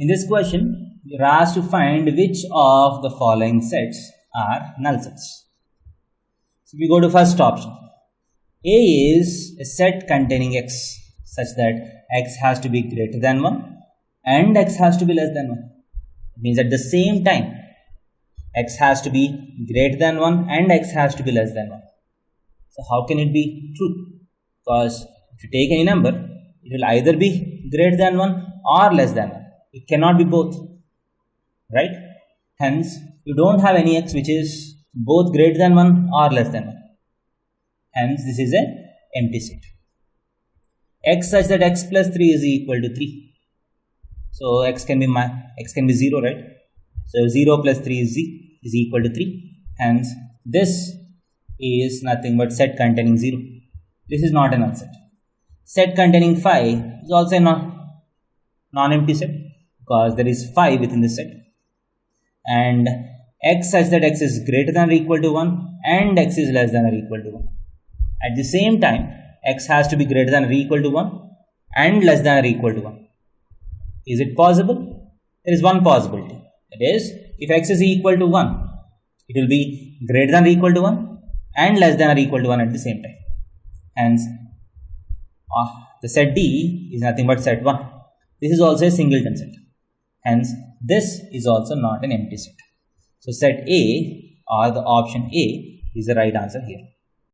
In this question, we are asked to find which of the following sets are null sets. So we go to first option. A is a set containing x such that x has to be greater than 1 and x has to be less than 1. It means at the same time x has to be greater than 1 and x has to be less than 1. So how can it be true? Because if you take any number, it will either be greater than 1 or less than 1. It cannot be both, right? Hence, you don't have any x which is both greater than 1 or less than 1. Hence, this is an empty set. X such that x plus 3 is equal to 3. So x can be 0, right? So 0 plus 3 is equal to 3. Hence, this is nothing but set containing 0. This is not a null set. Set containing 5 is also a non-empty set because there is 5 within the set. And x such that x is greater than or equal to 1 and x is less than or equal to 1. At the same time, x has to be greater than or equal to 1 and less than or equal to 1. Is it possible? There is one possibility. That is, if x is equal to 1, it will be greater than or equal to 1 and less than or equal to 1 at the same time. Hence, the set D is nothing but set 1. This is also a singleton set. Hence, this is also not an empty set. So, set A or the option A is the right answer here.